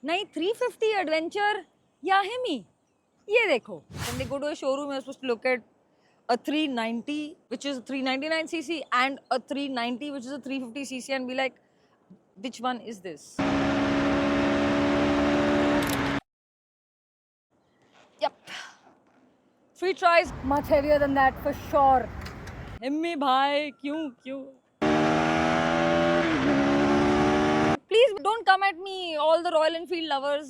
नई 350 एडवेंचर या हिमी। ये देखो, when they go to a showroom you're supposed to look at a 390 which is a 399cc and a 390 which is a 350cc and be like, which one is this? Yep. 3 tries, much heavier than that for sure. हिम्मी भाई क्यों? Please don't come at me, all the Royal Enfield lovers.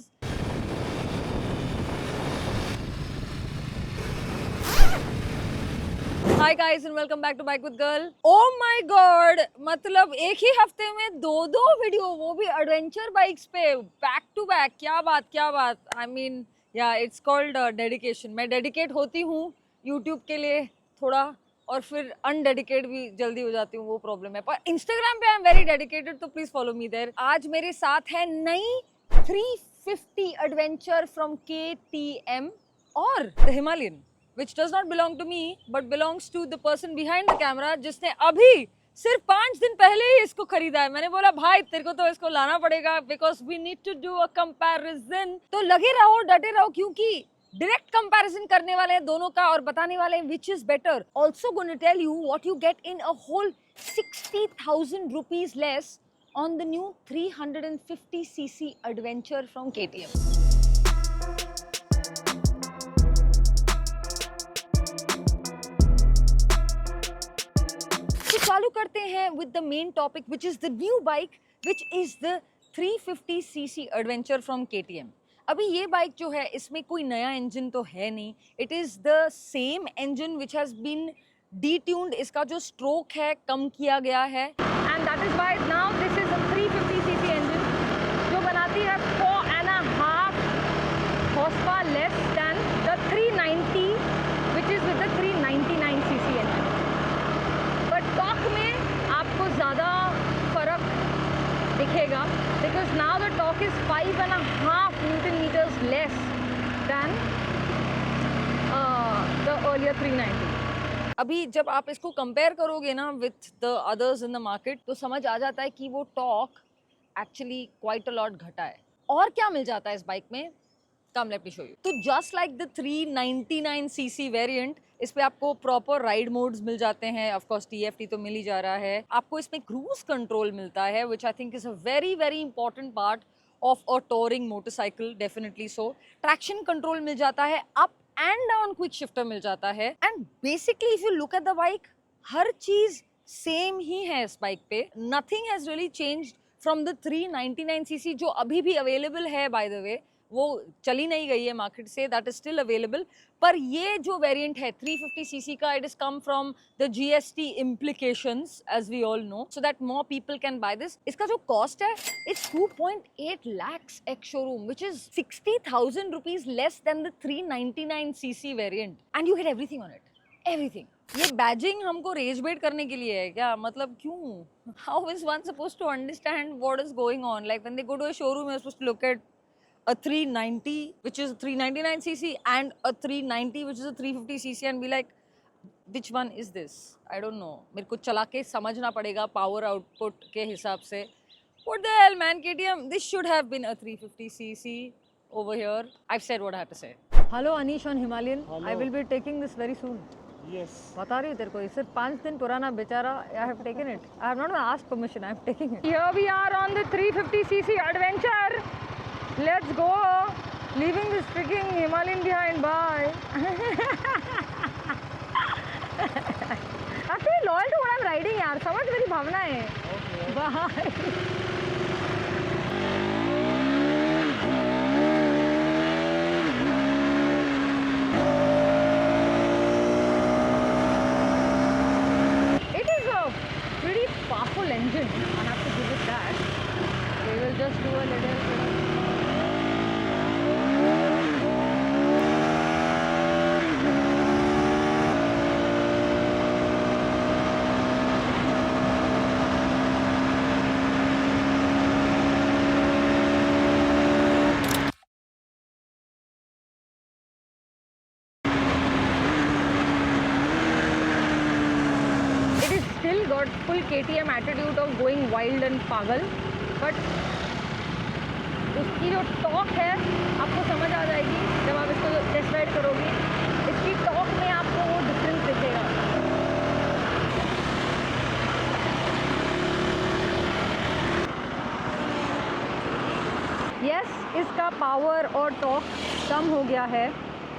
Hi guys and welcome back to Bike with Girl. Oh my god, मतलब एक ही हफ्ते में दो video, वो भी adventure bikes पे बैक टू बैक। क्या बात। I mean, yeah, it's called dedication. मैं डेडिकेट होती हूँ YouTube के लिए थोड़ा, और फिर अनडेडिकेट भी जल्दी हो जाती हूँ, वो प्रॉब्लम है। पर इंस्टाग्राम पे आई एम वेरी डेडिकेटेड, तो प्लीज फॉलो मी देयर। आज मेरे साथ है नई 350 एडवेंचर फ्रॉम KTM और the Himalayan, which does not belong to me but belongs to the person behind the camera, जिसने अभी सिर्फ 5 दिन पहले ही इसको खरीदा है। मैंने बोला भाई तेरे को तो इसको लाना पड़ेगा because we need to do a comparison। तो लगे रहो, डटे रहो, क्योंकि डायरेक्ट कंपैरिजन करने वाले हैं दोनों का और बताने वाले हैं which is better। Also going to tell you what you get in a whole 60,000 rupees less on the new 350cc adventure from KTM। चालू करते हैं with the main topic which is the new bike which is the 350cc adventure from KTM। अभी ये bike जो है इसमें कोई नया इंजन तो है नहीं, it is the same engine which has been detuned। इसका जो स्ट्रोक है कम किया गया है and that is why now this is a 350cc engine जो बनाती है 4.5 horsepower less than the 390 which is with the 399cc engine। Torque में आपको ज़्यादा फर्क दिखेगा because now the torque is 5.5 Newton meters less than the earlier 390। अभी जब आप इसको कंपेयर करोगे ना with the others in the market तो समझ आ जाता है कि वो torque actually quite a lot घटा है। और क्या मिल जाता है इस बाइक में, कम लेट मी शो यू। तो just like the 399cc variant, इस पे आपको प्रॉपर राइड मोड्स मिल जाते हैं। ऑफ कोर्स TFT तो मिल ही जा रहा है। आपको इसमें क्रूज कंट्रोल मिलता है which I think is a very important part of a touring motorcycle, definitely so. Traction control मिल जाता है, up and down quick shifter मिल जाता है and basically if you look at the bike हर चीज सेम ही है इस बाइक पे। Nothing has really changed from the 399cc जो अभी भी अवेलेबल है, बाय द वे वो चली नहीं गई है मार्केट से, दैट इज स्टिल अवेलेबल। पर ये जो वेरिएंट है 350cc का, it is come from the GST implications as we all know, so that more people can buy this। इसका जो कॉस्ट है it's 2.8 lakhs ex showroom which is 60,000 rupees less than the 399cc variant and you get everything on it, everything। ये badging हमको raise बेट करने के लिए है क्या, मतलब क्यों? How is one supposed to understand what is going on? Like when they go to a showroom you're supposed to look at a 390 which is a 399cc and a 390 which is a 350cc and be like, which one is this? I don't know, मेरे को चला के समझना पड़ेगा power output के हिसाब से। What the hell man, KTM, this should have been a 350cc over here। I've said what I have to say। Hello Anish on Himalayan। Hello। I will be taking this very soon। Yes। बता रही हूँ तेरे को, ये सिर्फ 5 दिन पुराना बेचारा। I have taken it, I have not asked permission, I am taking it। Here we are on the 350cc adventure। Let's go, leaving this freaking Himalayan behind, bye। I feel loyal to what I'm riding यार, समझ मेरी भावना है। Bye। It is a pretty powerful engine, I have to give it that। We will just do a little bit of got full KTM attitude of going wild and pagal, but इसकी जो talk है आपको समझ आ जाएगी जब आप इसको test ride करोगे। इसकी टॉक में आपको वो डिफरेंस दिखेगा। यस, इसका पावर और टॉक कम हो गया है,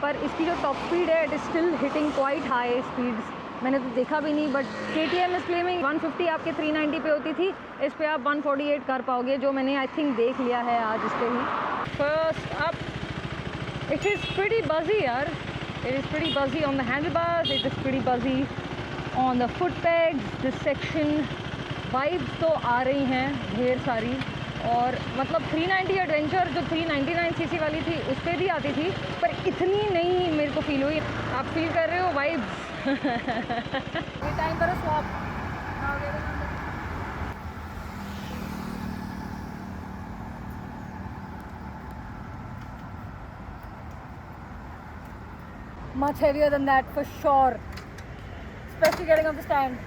पर इसकी जो टॉप स्पीड है it is still hitting quite high speeds. मैंने तो देखा भी नहीं, बट KTM इज क्लेमिंग 150 आपके 390 पे होती थी, इस पे आप 148 कर पाओगे, जो मैंने आई थिंक देख लिया है आज इस पे ही। First up it is pretty buzzy यार, it is pretty buzzy on the handlebars, it is pretty buzzy on the foot pegs, this section. Vibes तो आ रही हैं ढेर सारी, और मतलब 390 एडवेंचर जो 399 सीसी वाली थी उस पर भी आती थी, पर इतनी नहीं मेरे को फील हुई। आप फील कर रहे हो वाइब्स? ये टाइम करो swap. Much heavier than that for sure, especially getting off the stand.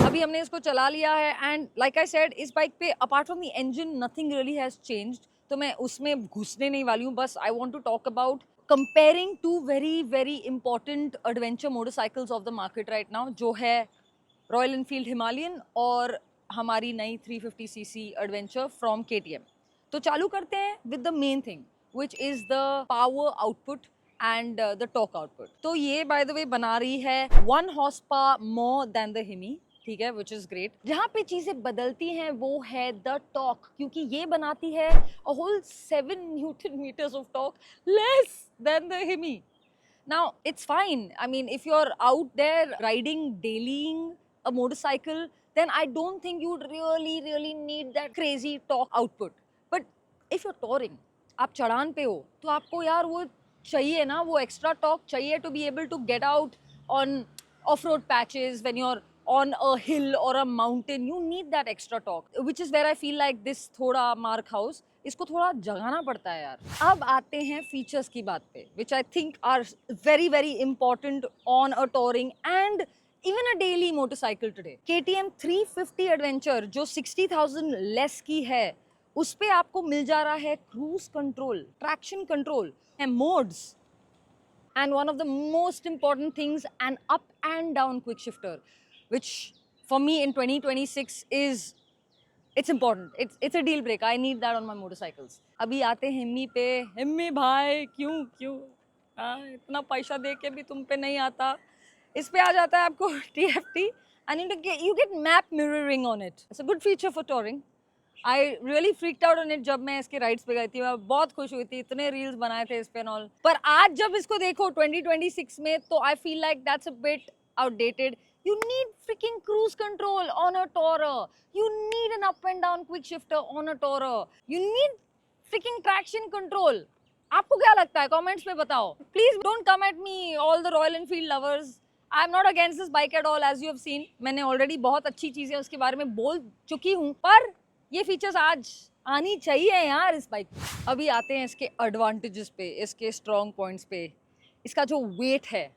अभी हमने इसको चला लिया है एंड लाइक आई सेड, इस बाइक पे apart from the engine nothing really has changed, तो मैं उसमें घुसने नहीं वाली हूँ। बस I want to talk about comparing to very very important adventure motorcycles of the market right now, जो है रॉयल एनफील्ड हिमालयन और हमारी नई 350cc एडवेंचर फ्रॉम KTM। तो चालू करते हैं with the main thing which is the power output and the torque output. तो ये बाय द वे बना रही है 1 horse power more than the Himmy, ठीक है, विच इज़ ग्रेट। जहाँ पे चीज़ें बदलती हैं वो है द टॉक, क्योंकि ये बनाती है a whole 7 newton metres of torque less than the Himmy. Now, it's fine. I mean, if you're out there riding, dailying a motorcycle, then I don't think you'd really need that crazy torque output. But if you're touring, आप चढ़ान पे हो, तो आपको यार वो चाहिए ना, वो एक्स्ट्रा टॉक चाहिए to be able to get out on off-road patches when you're on a hill or a mountain. You need that extra torque, which is where I feel like this थोड़ा mark house, इसको थोड़ा जगाना पड़ता है यार। अब आते हैं फीचर्स की बात पे, which I think are very very important on a touring and even a daily motorcycle today. KTM 350 adventure जो 60,000 लेस की है, उस पे आपको मिल जा रहा है cruise control, traction control and modes, and one of the most important things, an up and down quick shifter, which for me in 2026 is it's important, it's a deal breaker. I need that on my motorcycles. अभी आते हैं हिम्मी पे। हिम्मी भाई क्यों इतना पैसा दे के भी तुम पे नहीं आता। इस पे आ जाता है आपको TFT and you get map mirroring on it. It's a good feature for touring. I really freaked out on it जब मैं इसके राइड्स पे गई थी, मैं बहुत खुश हुई थी, इतने रील्स बनाए थे इस पे and all। पर आज जब इसको देखो 2026 में, तो I feel like that's a bit outdated. You need freaking cruise control on a tourer. You need an up and down quick shifter on a tourer. You need freaking traction control. आपको क्या लगता है? Comments में बताओ। Please don't come at me, all the Royal Enfield lovers. I'm not against this bike at all, as you have seen. मैंने already बहुत अच्छी चीजें उसके बारे में बोल चुकी हूँ, पर ये फीचर्स आज आनी चाहिए यार इस बाइक। अभी आते हैं इसके एडवांटेजेस पे, इसके स्ट्रॉन्ग पॉइंट्स पे। इसका जो वेट है,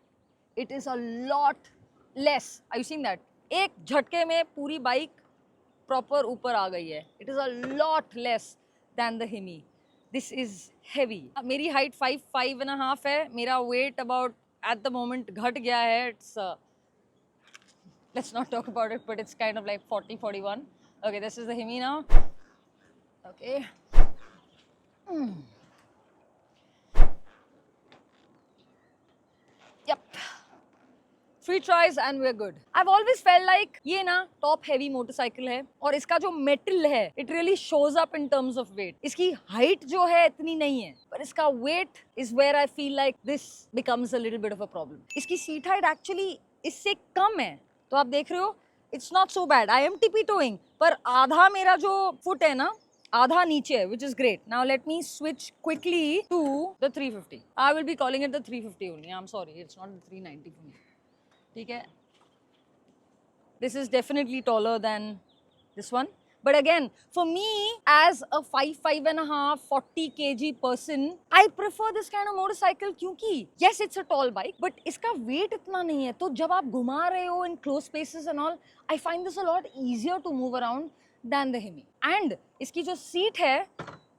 it is a lot less. I you seen that? एक झटके में पूरी बाइक प्रॉपर ऊपर आ गई है। It is a lot less than the Himmy. This is heavy. मेरी हाइट 5.5 है, मेरा weight about at the moment घट गया है। It's let's not talk about it, but it's kind of like 40-41. Okay, this is the Hemi now. Okay. Yep. 3 tries and we're good. I've always felt like ये ना top heavy motorcycle है, और इसका जो metal है, it really shows up in terms of weight. इसकी height जो है इतनी नहीं है, पर इसका weight is where I feel like this becomes a little bit of a problem. इसकी seat height actually इससे कम है, तो आप देख रहे हो, it's not so bad. I am TP towing, पर आधा मेरा जो फुट है ना, आधा नीचे है, which is great. Now let me switch quickly to the 350। I will be calling it the 350 only, I am sorry, it's not the 390 for me, ठीक है। This is definitely taller than this one, But again, for me, as a 5.5, 40 kg person, I prefer this kind of motorcycle क्योंकि yes, it's a tall bike, but इसका weight इतना नहीं है. तो जब आप घुमा रहे हो in close spaces and all, I find this a lot easier to move around than the Hemi. And इसकी जो seat है,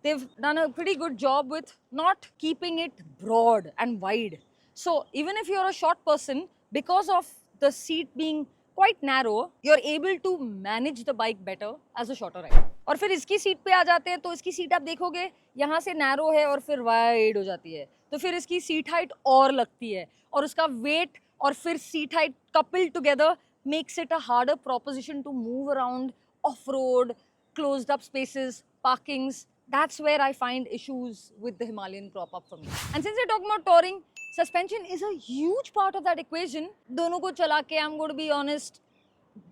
they've done a pretty good job with not keeping it broad and wide. So even if you're a short person, because of the seat being quite narrow, you're able to manage the bike better as a shorter rider. और फिर इसकी seat पे आ जाते हैं तो इसकी seat आप देखोगे यहाँ से नैरो है और फिर वाइड हो जाती है, तो फिर इसकी सीट हाइट और लगती है और उसका वेट और फिर seat height coupled together makes it a harder proposition to move around off-road, closed up spaces, parkings. That's where I find issues with the Himalayan crop up for me. And since we're talking about touring, suspension is a huge part of that equation. दोनों को चला के, I'm going to be honest,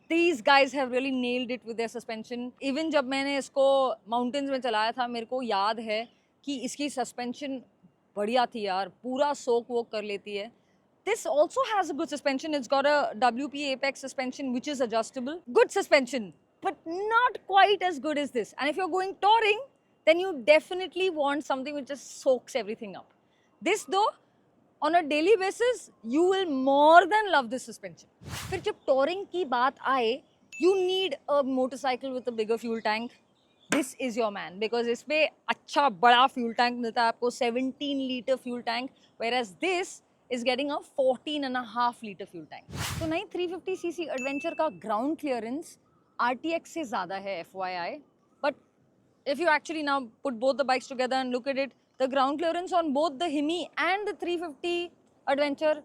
these guys have really nailed it with their suspension. Even जब मैंने इसको mountains में चलाया था, मेरे को याद है कि इसकी suspension बढ़िया थी यार, पूरा soak वोक कर लेती है. This also has a good suspension. It's got a WP Apex suspension which is adjustable. Good suspension, but not quite as good as this. And if you're going touring, then you definitely want something which just soaks everything up. This though, on a daily basis, you will more than love this suspension. फिर जब touring की बात आए, you need a motorcycle with a bigger fuel tank. This is your man because इसमें अच्छा बड़ा fuel tank मिलता है आपको, 17-liter fuel tank, whereas this is getting a 14.5-liter fuel tank. तो नई 350cc adventure का ground clearance RTX से ज़्यादा है, FYI. But if you actually now put both the bikes together and look at it, the ground clearance on both the Hemi and the 350 Adventure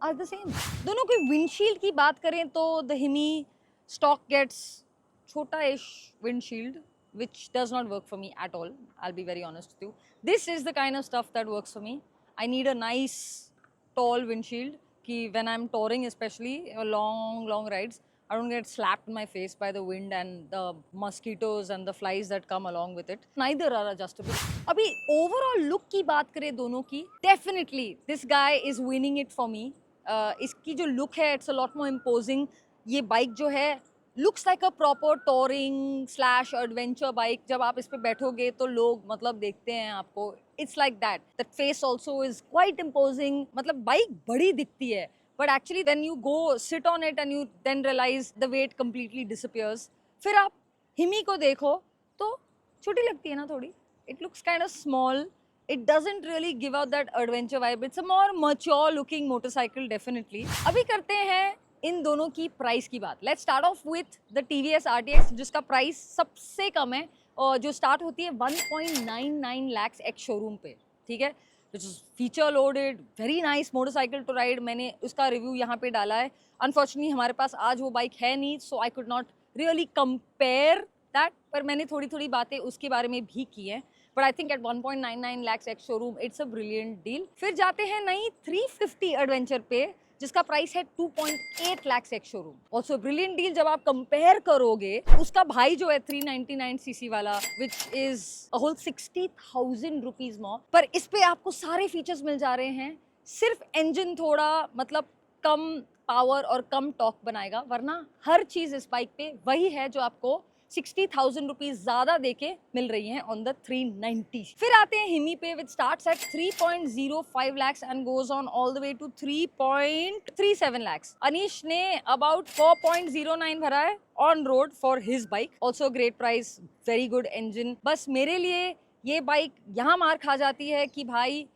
are the same. दोनों की windshield की बात करें तो the Hemi stock gets छोटा-ish windshield, which does not work for me at all. I'll be very honest with you. This is the kind of stuff that works for me. I need a nice tall windshield कि when I'm touring, especially long rides, I don't get slapped in my face by the wind and the mosquitoes and the flies that come along with it. Neither are adjustable. अभी overall look की बात करें दोनों की, definitely this guy is winning it for me. इसकी जो look है, it's a lot more imposing. ये bike जो है looks like a proper touring / adventure bike. जब आप इस पे बैठोगे तो लोग मतलब देखते हैं आपको. It's like that. That face also is quite imposing. मतलब bike बड़ी दिखती है. But actually when you go sit on it and you then realize the weight completely disappears. फिर आप हिमी को देखो तो छोटी लगती है ना थोड़ी. It looks kind of small. It doesn't really give out that adventure vibe. It's a more mature looking motorcycle definitely. अभी करते हैं इन दोनों की प्राइस की बात. Let's start off with the TVS RTX जिसका प्राइस सबसे कम है और जो स्टार्ट होती है 1.99 lakhs एक्स शोरूम पे. ठीक है, which is feature loaded, very nice motorcycle to ride. मैंने उसका रिव्यू यहाँ पे डाला है. Unfortunately हमारे पास आज वो बाइक है नहीं, so I could not really compare that. पर मैंने थोड़ी बातें उसके बारे में भी की हैं. But I think at 1.99 lakhs ex showroom it's a brilliant deal. फिर जाते हैं नई 350 एडवेंचर पे जिसका प्राइस है 2.8 lakhs ex showroom. Also brilliant deal जब आप कंपेयर करोगे उसका भाई जो है 399cc वाला which is a whole 60,000 rupees more. पर इस पे आपको सारे फीचर्स मिल जा रहे हैं. सिर्फ इंजन थोड़ा मतलब कम पावर और कम टॉर्क बनाएगा, वरना हर चीज इस बाइक पे वही है जो आपको 60,000 रुपीज ज्यादा देके मिल रही हैं ऑन द 390. फिर आते हैं हिमी पे with starts at 3.05 lakhs and goes on all the way to 3.37 lakhs. Anish ने अबाउट 4.09 भरा है on road for his bike. Also great price, very good engine. बस मेरे लिए ये बाइक यहाँ मार खा जाती है कि भाई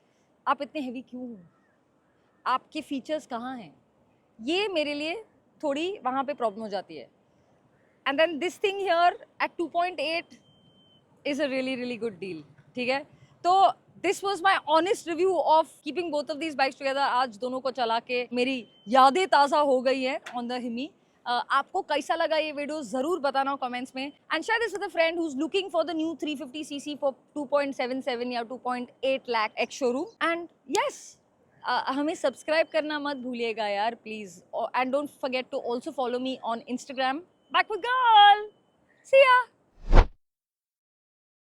आप इतने हेवी क्यों हो, आपके फीचर्स कहाँ हैं. ये मेरे लिए थोड़ी वहाँ पे प्रॉब्लम हो जाती है. And then this thing here at 2.8 is a really good deal. ठीक है, तो this was my honest review of keeping both of these bikes together. आज दोनों को चला के मेरी यादें ताज़ा हो गई है on the Hemi. आपको कैसा लगा ये वीडियो ज़रूर बताना कमेंट्स में. And share this with a friend who's looking for the new 350cc for 2.77 या 2.8 lakh ex showroom. And yes, हमें सब्सक्राइब करना मत भूलिएगा यार please. And don't forget to also follow me on Instagram. Backward Girl! See ya!